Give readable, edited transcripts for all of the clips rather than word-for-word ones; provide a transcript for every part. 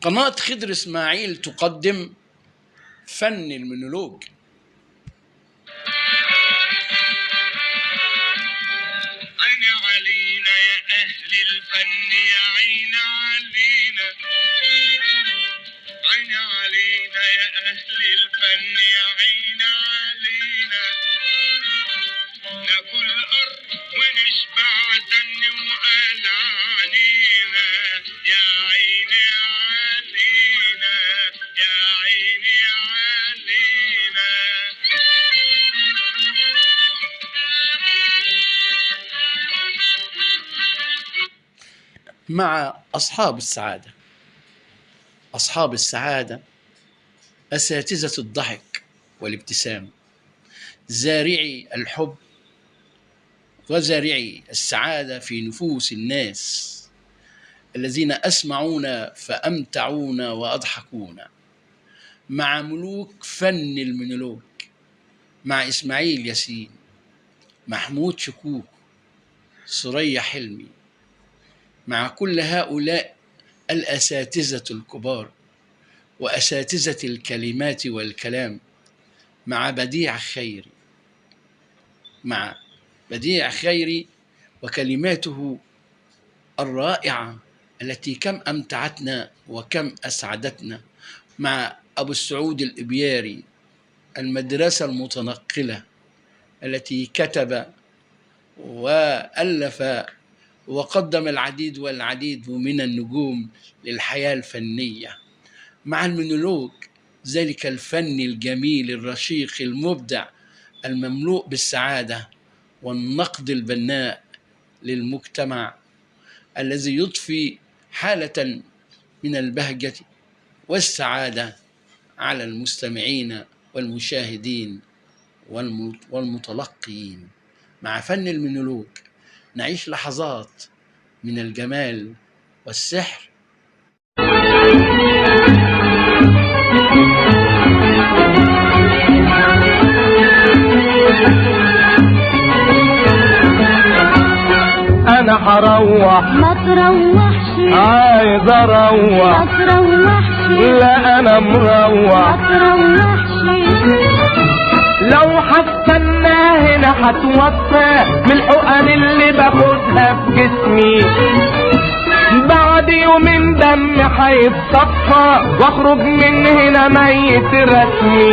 قناة خضر إسماعيل تقدم فن المونولوج. عين علينا يا أهل الفن، يا عين علينا، عين علينا يا أهل الفن، يا عين علينا، ناكل أرض ونشبع زن وقال علينا، يا عيني علينا، يا عيني علينا. مع أصحاب السعادة. أصحاب السعادة أساتذة الضحك والابتسام، زارعي الحب وزارعي السعادة في نفوس الناس، الذين أسمعونا فأمتعونا وأضحكونا. مع ملوك فن المونولوج، مع إسماعيل ياسين، محمود شكوك، ثريا حلمي، مع كل هؤلاء الأساتذة الكبار وأساتذة الكلمات والكلام، مع بديع خيري، مع بديع خيري وكلماته الرائعة التي كم أمتعتنا وكم أسعدتنا، مع أبو السعود الإبياري، المدرسة المتنقلة التي كتب وألف وقدم العديد والعديد من النجوم للحياة الفنية. مع المونولوج، ذلك الفن الجميل الرشيق المبدع المملوء بالسعادة والنقد البناء للمجتمع، الذي يضفي حالة من البهجة والسعادة على المستمعين والمشاهدين والمتلقين. مع فن المونولوج نعيش لحظات من الجمال والسحر. انا هروح ما تروحش، عايز اروح ما تروحش، لا انا مروح. ما تروحش، لو هستنى هنا هتوفى من الحقن اللي باخدها في جسمي، بعد يومين دم هيتصفى واخرج من هنا ميت رسمي.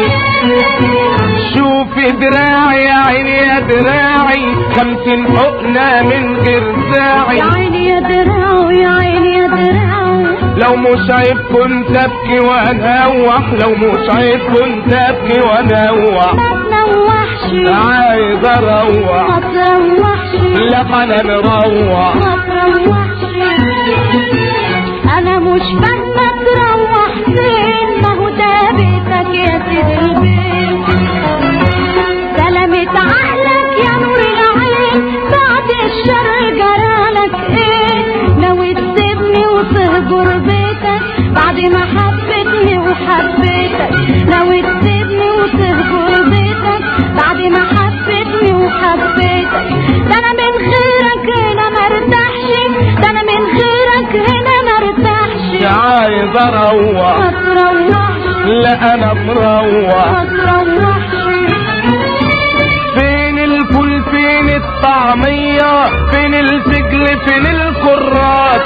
شوفي دراعي يا عيني يا دراعي، 50 حقنة من غير داعي. يا عيني يا دراعي، يا عيني يا دراعي. لو مش عيب كنت ابكي وانوح، لو مش عيب كنت ابكي وانوح. ما تروحش، عايز اروح، ما تروحش، لا انا مروح. ما تروحش، انا مش فاهمة تروح فين، ما هو ده بيتك يا سيد البيت. سلامة عقلك يا نور العين، بعد الشر جرالك ايه؟ ناوي تسيبني وتهجر بيتك بعد ما حبيتني وحبيتك، ناوي تسيبني وتهجر بيتك بعد ما حبيتني وحبيتك. ده انا من غيرك هنا مرتاحش، ده انا من غيرك هنا مرتاحش. عايز اروح، ما تروحش، لا انا مروح. ما تروحش. فين الفول فين الطعمية، فين الفجل فين الكرات؟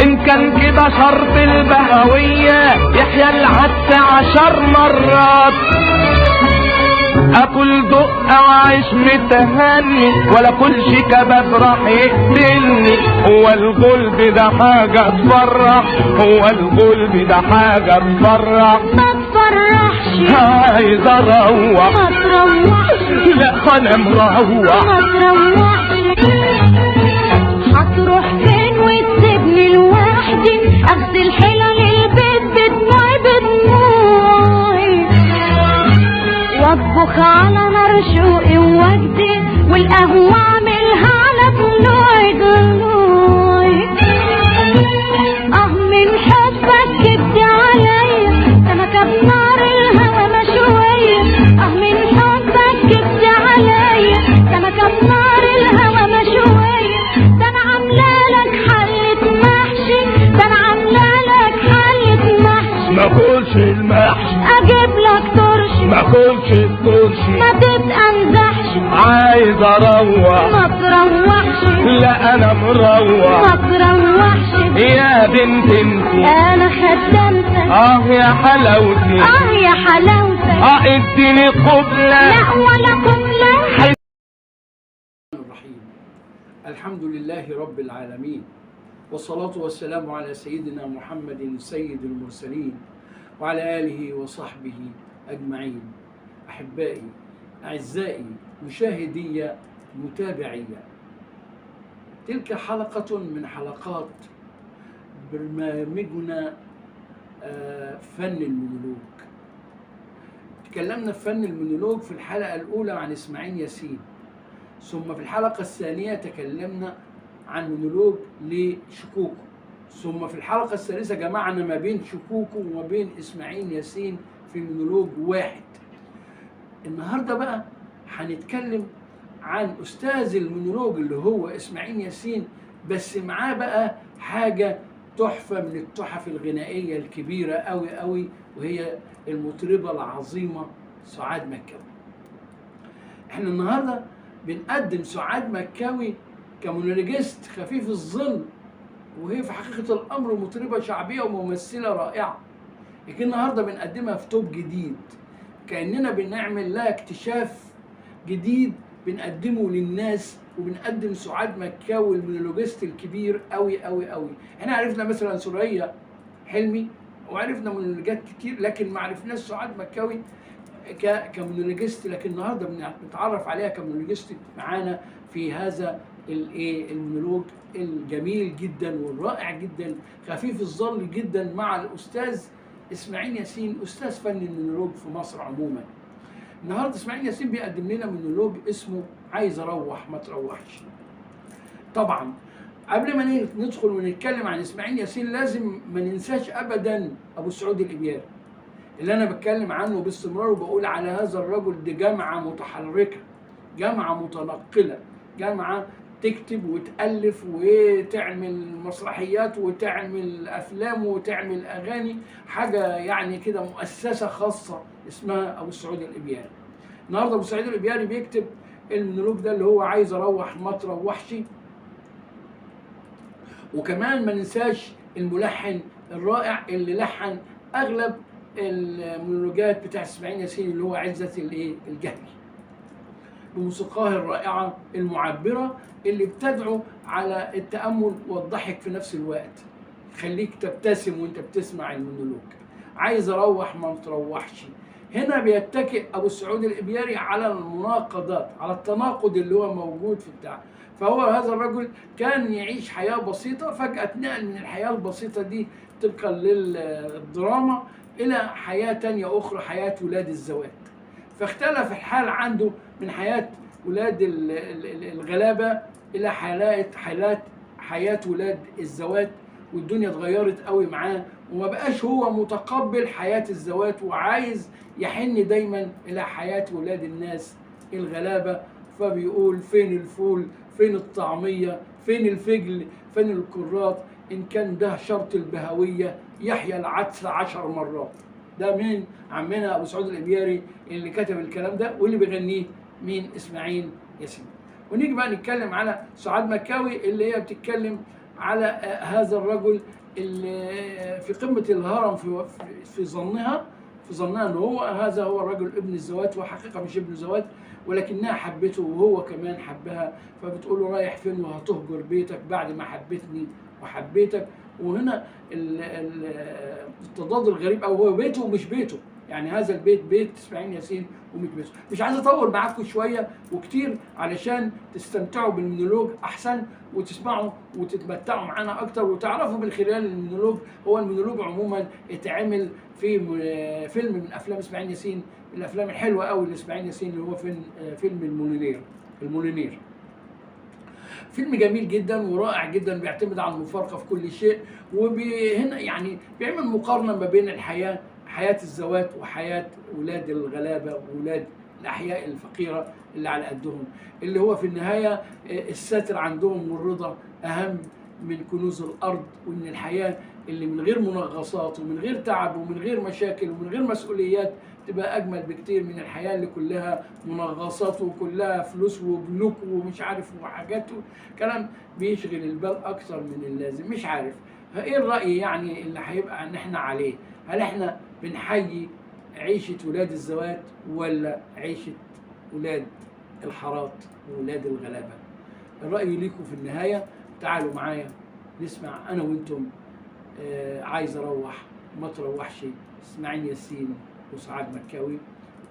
ان كان كده شرط البهوية يحيى العدس 10 مرات. اكل دقة واعيش متهني، ولا كلش كباب راح يقتلني. هو الغلب ده حاجة تفرح، هو الغلب ده حاجة تفرح. ما تفرحش، عايز اروح، ما تروحش، لا انا مروح. ما تروحش. هتروح فين وتسيبني لوحدي، اغسل حلل البيت بدموعي بدموعي، واطبخ على نار شوقي ووجدي، والقهوة اعملها على ضلوعي ضلوعي. من حبك جبت عليا سمكة بنار الهوى مشوية، من حبك جبت عليا سمكة بنار الهوى مشوية. ده انا عاملة لك حلة محشي، ده انا عاملة كلش المحشي اجيب لك ترشي ما كلش الترشي ما تتأنزحش عايز اروح ما تروحش لا انا مروح ما تروحش يا بنت انتي انا خدمتك يا حلاوتي يا حلاوتك اديني قبلة لا ولا قبلة. الرحيم. الحمد لله رب العالمين، والصلاة والسلام على سيدنا محمد سيد المرسلين وعلى آله وصحبه أجمعين. أحبائي أعزائي مشاهدي متابعي، تلك حلقة من حلقات برنامجنا فن المونولوج. تكلمنا في فن المونولوج في الحلقة الأولى عن إسماعيل ياسين، ثم في الحلقة الثانية تكلمنا عن مونولوج لشكوكو، ثم في الحلقة الثالثة جمعنا ما بين شكوكو وما بين إسماعيل ياسين في مونولوج واحد. النهاردة بقى هنتكلم عن أستاذ المونولوج اللي هو إسماعيل ياسين، بس معاه بقى حاجة تحفة من التحف الغنائية الكبيرة أوي أوي، وهي المطربة العظيمة سعاد مكاوي. احنا النهاردة بنقدم سعاد مكاوي كمونولوجيست خفيف الظل، وهي في حقيقة الأمر مطربة شعبية وممثلة رائعة، لكن النهاردة بنقدمها في توب جديد، كأننا بنعمل لها اكتشاف جديد بنقدمه للناس، وبنقدم سعاد مكاوي المونولوجيست الكبير أوي أوي أوي. احنا عرفنا مثلا سوريا حلمي وعرفنا مونولوجات كتير، لكن ما عرفناش سعاد مكاوي كمونولوجيست، لكن النهارده بنتعرف عليها كمونولوجيست معانا في هذا المونولوج الجميل جدا والرائع جدا خفيف الظل جدا مع الاستاذ اسماعيل ياسين، استاذ فن المونولوج في مصر عموما. النهارده اسماعيل ياسين بيقدم لنا مونولوج اسمه عايز اروح ما تروحش. طبعا قبل ما ندخل ونتكلم عن اسماعيل ياسين لازم ما ننساش ابدا ابو سعود الابياري اللي انا بتكلم عنه باستمرار، وبقول على هذا الرجل دي جامعه متحركه، جامعه متنقله، جامعه تكتب وتألف وتعمل مسرحيات وتعمل أفلام وتعمل أغاني، حاجة يعني كده مؤسسة خاصة اسمها أبو سعود الإبياري. النهارده أبو سعود الإبياري بيكتب المونولوج ده اللي هو عايز أروح ما تروحش. وكمان ما ننساش الملحن الرائع اللي لحن أغلب المونولوجات بتاع اسماعيل ياسين اللي هو عزت الجهمي، بموسيقاه الرائعة المعبرة اللي بتدعو على التأمل والضحك في نفس الوقت، خليك تبتسم وانت بتسمع المونولوج. عايز اروح ما تروحش. هنا بيتكئ ابو سعود الابياري على المناقضات، على التناقض اللي هو موجود في بتاع. فهو هذا الرجل كان يعيش حياة بسيطة، فجأة اتنقل من الحياة البسيطة دي طبقا للدراما إلى حياة تانية أخرى، حياة ولاد الزواج. فاختلف الحال عنده من حياة ولاد الغلابة إلى حياة ولاد الزواج، والدنيا اتغيرت قوي معاه، وما بقاش هو متقبل حياة الزواج وعايز يحن دايما إلى حياة ولاد الناس الغلابة. فبيقول فين الفول، فين الطعمية، فين الفجل، فين الكرات، إن كان ده شرط البهوية يحيى العدس 10 مرات. ده مين؟ عمنا أبو سعود الإبياري اللي كتب الكلام ده، واللي بيغنيه مين؟ إسماعيل ياسين. ونيجي بقى نتكلم على سعاد مكاوي اللي هي بتتكلم على هذا الرجل اللي في قمة الهرم في ظنها ان هو هذا هو الرجل ابن الزوات، وحقيقة مش ابن الزوات ولكنها حبته وهو كمان حبها. فبتقول له رايح فين وهتهجر بيتك بعد ما حبتني وحبيتك. وهنا التضاد الغريب، او هو بيته ومش بيته، يعني هذا البيت بيت اسماعيل ياسين ومش بيته. مش عايز اطول معاكم شويه وكتير علشان تستمتعوا بالمونولوج احسن، وتسمعوا وتتمتعوا معانا اكتر، وتعرفوا من خلال المونولوج. هو المونولوج عموما اتعمل في فيلم من افلام اسماعيل ياسين، الافلام الحلوه قوي لاسماعيل ياسين اللي هو فيلم المولينير. فيلم جميل جدا ورائع جدا، بيعتمد على المفارقه في كل شيء، وهنا يعني بيعمل مقارنه ما بين حياه الزوات وحياه ولاد الغلابه وولاد الاحياء الفقيره اللي على قدهم، اللي هو في النهايه الستر عندهم والرضا اهم من كنوز الارض، وان الحياه اللي من غير منغصات ومن غير تعب ومن غير مشاكل ومن غير مسؤوليات تبقى اجمل بكتير من الحياه اللي كلها منغصات وكلها فلوس وبنوك ومش عارف وحاجات كلام بيشغل البال اكثر من اللازم. مش عارف ايه الراي يعني اللي هيبقى ان احنا عليه، هل احنا بنحيي عيشه ولاد الزوات ولا عيشه ولاد الحارات وولاد الغلابه؟ الراي ليكم في النهايه. تعالوا معايا نسمع انا وانتم عايز اروح ما تروحش، اسماعيل ياسين وسعاد مكاوي،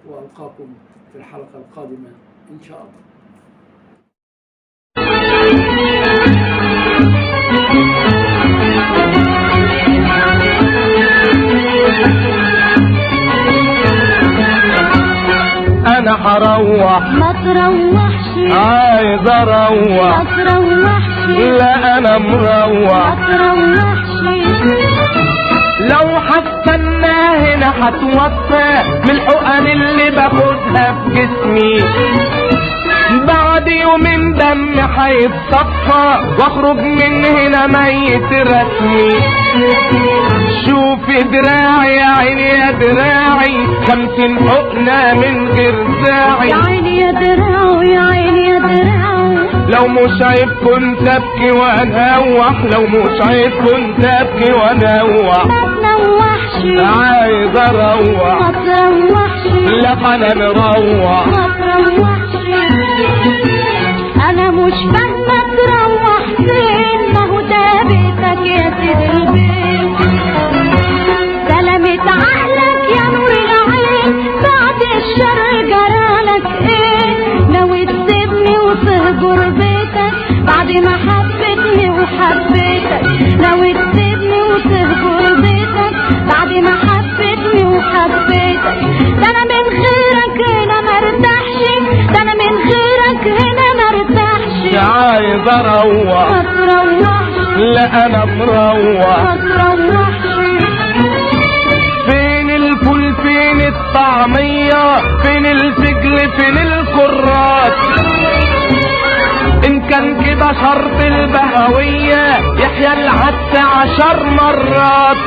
والقاكم في الحلقه القادمه ان شاء الله. انا هروح ما تروحش، عايز اروح ما تروحش، لا انا ما مروح. تروحش. لو هستنى هنا هتوفى من الحقن اللي باخدها في جسمي، بعد يومين دم هيتصفى واخرج من هنا ميت رسمي. شوفي دراعي يا عيني يا دراعي 50 حقنة من غير داعي. يا عيني يا دراعي يا عيني يا دراعي. لو مش عيب كنت ابكي وانوح، لو مش عيب كنت ابكي وانوح. ما تروحش، عايز اروح ما تروحش، لا انا مروح. ما تروحش. انا مش فاهمة تروح فين، ما هو ده بيتك يا سيد البيت. سلامة عقلك يا نور العين، بعد الشر جرالك ايه؟ ناوي تسيبني وتهجر بيتك بعد ما حبيتني وحبيتك. ناوي تسيبني وتهجر بيتك بعد ما حبيتني وحبيتك. ده انا من غيرك هنا مرتاحش، ده انا من غيرك هنا مرتاحش. عايز اروح ما تروحش، لا انا مروح. ما تروحش. فين الفول فين الطعمية فين الفجل فين الكرات؟ ان كان كده شرط البهوية يحيى العدس 10 مرات.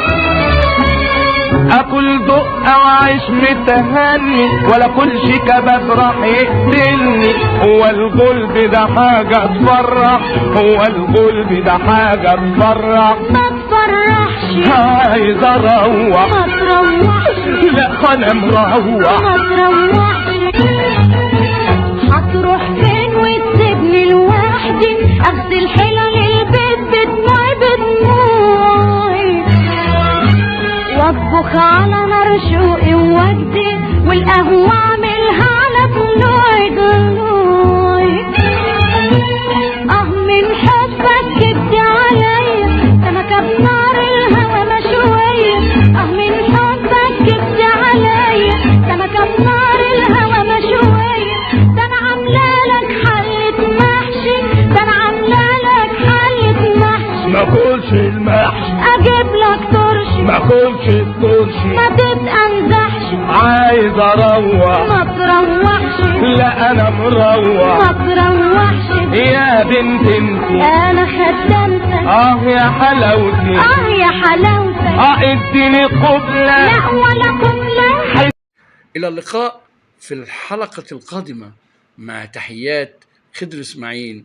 اكل دقة واعيش متهني ولا كلش كباب راح يقتلني. هو القلب ده حاجة تفرح، هو القلب ده حاجة تفرح. ما تفرحش، عايز اروح ما تروحش، لا انا مروح. ما تروحش. هتروح فين وتسيبني لوحدي؟ اغسل حلل البيت بدموعي بدموعي، واطبخ على نار شوقي ووجدي، والقهوة اعملها على ضلوعي ضلوعي. من حبك كبت عليا سمكة بنار الهوى مشوية. من حبك كبت عليا سمكة بنار الهوى مشوية. ده انا عاملالك حلة محشي، ده انا عاملالك حلة محشي. ما كلش المحشي، اجيب لك ترشي، ما كلش الترشي. ما تتأنزحش. عايز اروح ما تروحش، لا انا ما مروح. تروحش. يا بنت انتي انا خدمتك، يا حلاوتي، يا حلاوتك. اديني قبلة لا ولا قبلة. إلى اللقاء في الحلقة القادمة، مع تحيات خضر إسماعيل.